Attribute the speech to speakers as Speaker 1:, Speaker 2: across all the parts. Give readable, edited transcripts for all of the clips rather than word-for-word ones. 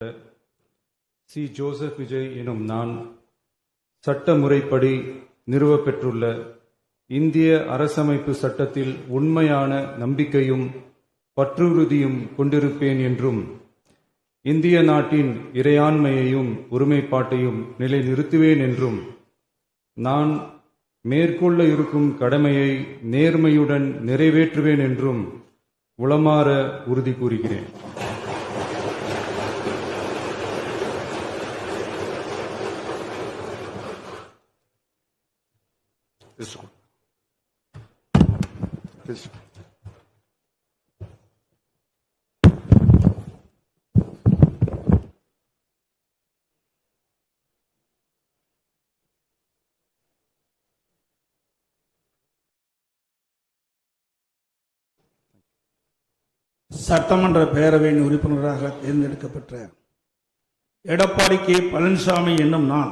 Speaker 1: C. Joseph Vijay எனும் நான் சட்ட முறைப்படி நிறுவப்பெற்றுள்ள இந்திய அரசமைப்பு சட்டத்தில் உண்மையான நம்பிக்கையும் பற்றுறுதியும் கொண்டிருப்பேன் என்றும் இந்திய நாட்டின் இறையாண்மையையும் ஒருமைப்பாட்டையும் நிலைநிறுத்துவேன் என்றும் நான் மேற்கொள்ள இருக்கும் கடமையை நேர்மையுடன் நிறைவேற்றுவேன் என்றும் உளமாற உறுதி கூறுகிறேன்.
Speaker 2: சட்டமன்ற பேரவையின் உறுப்பினராக தேர்ந்தெடுக்கப்பட்ட எடப்பாடி கே. பழனிசாமி என்னும் நான்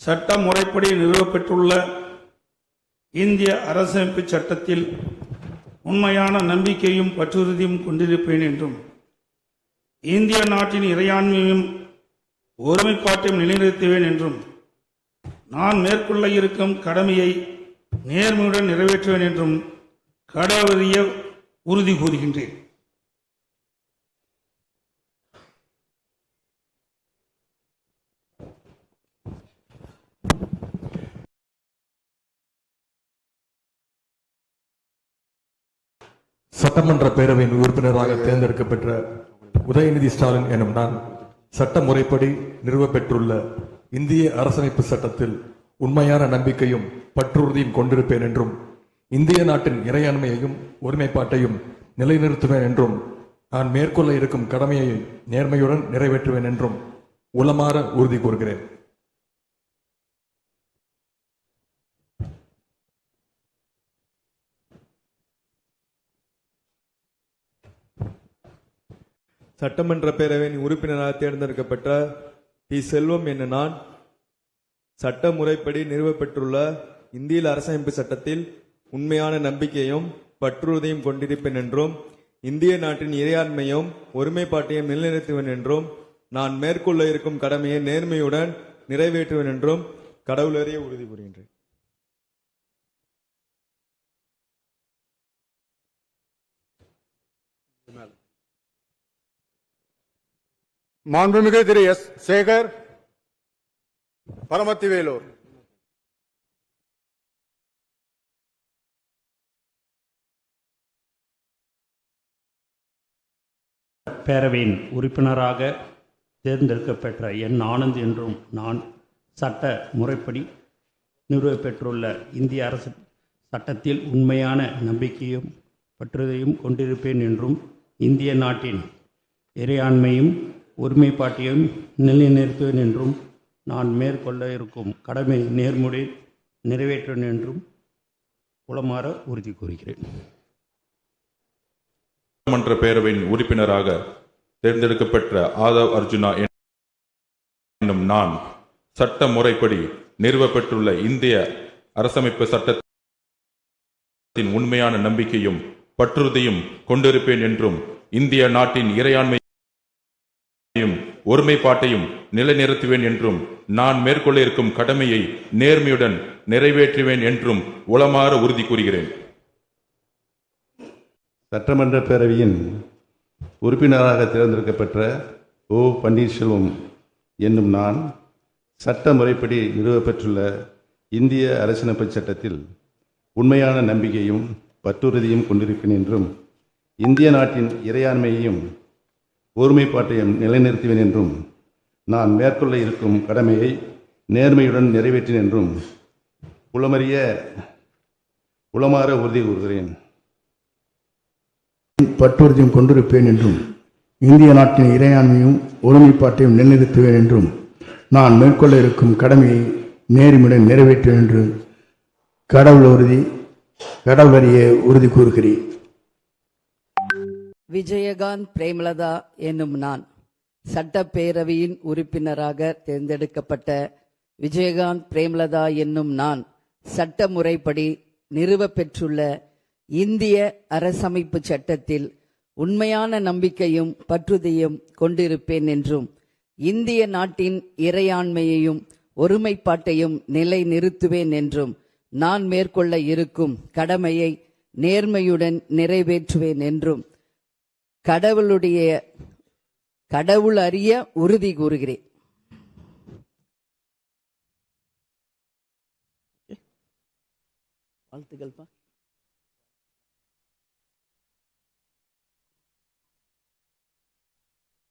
Speaker 2: சட்ட முறைப்படி நிறுவப்பெற்றுள்ள இந்திய அரசமைப்பு சட்டத்தில் உண்மையான நம்பிக்கையும் பற்றுறுதியும் கொண்டிருப்பேன் என்றும் இந்திய நாட்டின் இறையாண்மையும் ஒருமைப்பாட்டையும் நிலைநிறுத்துவேன் என்றும் நான் மேற்கொள்ள இருக்கும் கடமையை நேர்மையுடன் நிறைவேற்றுவேன் என்றும் கடவுளிய உறுதி கூறுகின்றேன்.
Speaker 3: சட்டமன்ற பேரவையின் உறுப்பினராக தேர்ந்தெடுக்கப்பட்ட உதயநிதி ஸ்டாலின் எனும் நான் சட்ட முறைப்படி நிறுவப்பெற்றுள்ள இந்திய அரசமைப்பு சட்டத்தில் உண்மையான நம்பிக்கையும் பற்றுறுதியும் கொண்டிருப்பேன் என்றும் இந்திய நாட்டின் இறையாண்மையையும் ஒருமைப்பாட்டையும் நிலைநிறுத்துவேன் என்றும் நான் மேற்கொள்ள இருக்கும் கடமையை நேர்மையுடன் நிறைவேற்றுவேன் என்றும் உளமாற உறுதி கூறுகிறேன்.
Speaker 4: சட்டமன்ற பேரவையின் உறுப்பினராக தேர்ந்தெடுக்கப்பட்ட டி. செல்வம் என்ற நான் சட்ட முறைப்படி நிறுவப்பெற்றுள்ள இந்திய அரசமைப்பு சட்டத்தில் உண்மையான நம்பிக்கையும் பற்றுறுதியும் கொண்டிருப்பேன் என்றும் இந்திய நாட்டின் இறையாண்மையும் ஒருமைப்பாட்டையும் நிலைநிறுத்துவேன் என்றும் நான் மேற்கொள்ள இருக்கும் கடமையை நேர்மையுடன் நிறைவேற்றுவேன் என்றும் கடவுளறிய உறுதி கூறுகின்றேன்.
Speaker 5: மாண்புமிகு திரு எஸ். சேகர் பரமத்திவேலூர்.
Speaker 6: பேரவையின் உறுப்பினராக தேர்ந்தெடுக்கப்பட்ட என் ஆனந்த் என்றும் நான் சட்ட முறைப்படி நிறுவப்பெற்றுள்ள இந்திய அரசு சட்டத்தில் உண்மையான நம்பிக்கையும் பற்றுதையும் கொண்டிருப்பேன் என்றும் இந்திய நாட்டின் இறையாண்மையும் ஒருமைப்பாட்டையும் நிலைநிறுத்துவேன் என்றும் நான் மேற்கொள்ள இருக்கும் கடமை நேர்முறை நிறைவேற்றுவேன் என்றும் உளமாற உறுதி கூறுகிறேன்.
Speaker 7: சட்டமன்ற பேரவையின் உறுப்பினராக தேர்ந்தெடுக்கப்பட்ட ஆதவ் அர்ஜுனா என்னும் நான் சட்ட முறைப்படி நிறுவப்பெற்றுள்ள இந்திய அரசமைப்பு சட்டத்தின் உண்மையான நம்பிக்கையும் பற்றுறுதியும் கொண்டிருப்பேன் என்றும் இந்திய நாட்டின் இறையாண்மையும் ஒருமைப்பாட்டையும் நிலைநிறுத்துவேன் என்றும் நான் மேற்கொள்ள இருக்கும் கடமையை நேர்மையுடன் நிறைவேற்றுவேன் என்றும் உளமாற உறுதி கூறுகிறேன்.
Speaker 8: சட்டமன்ற பேரவையின் உறுப்பினராக தேர்ந்தெடுக்கப்பட்ட ஓ. பன்னீர்செல்வம் என்னும் நான் சட்ட முறைப்படி நிறுவப்பெற்றுள்ள இந்திய அரசியலமைப்பு சட்டத்தில் உண்மையான நம்பிக்கையும் பற்றுறுதியும் கொண்டிருப்பேன் என்றும் இந்திய நாட்டின் இறையாண்மையையும் ஒருமைப்பாட்டையும் நிலைநிறுத்துவேன் என்றும் நான் மேற்கொள்ள இருக்கும் கடமையை நேர்மையுடன் நிறைவேற்றேன் என்றும் உளமாற உறுதி கூறுகிறேன்.
Speaker 9: பற்றுறுதியும் கொண்டிருப்பேன் என்றும் இந்திய நாட்டின் இறையாண்மையும் ஒருமைப்பாட்டையும் நிலைநிறுத்துவேன் என்றும் நான் மேற்கொள்ள இருக்கும் கடமையை நேர்மையுடன் நிறைவேற்றுவேன் என்று கடவுளறிய உறுதி கூறுகிறேன்.
Speaker 10: விஜயகாந்த் பிரேமலதா என்னும் நான் சட்டப்பேரவையின் உறுப்பினராக தேர்ந்தெடுக்கப்பட்ட விஜயகாந்த் பிரேமலதா என்னும் நான் சட்ட முறைப்படி நிறுவப்பெற்றுள்ள இந்திய அரசமைப்பு சட்டத்தில் உண்மையான நம்பிக்கையும் பற்றுதலையும் கொண்டிருப்பேன் என்றும் இந்திய நாட்டின் இறையாண்மையையும் ஒருமைப்பாட்டையும் நிலைநிறுத்துவேன் என்றும் நான் மேற்கொள்ள இருக்கும் கடமையை நேர்மையுடன் நிறைவேற்றுவேன் என்றும் கடவுள் அறிய உறுதி கூறுகிறேன். வாழ்த்துக்கள்ப்பா.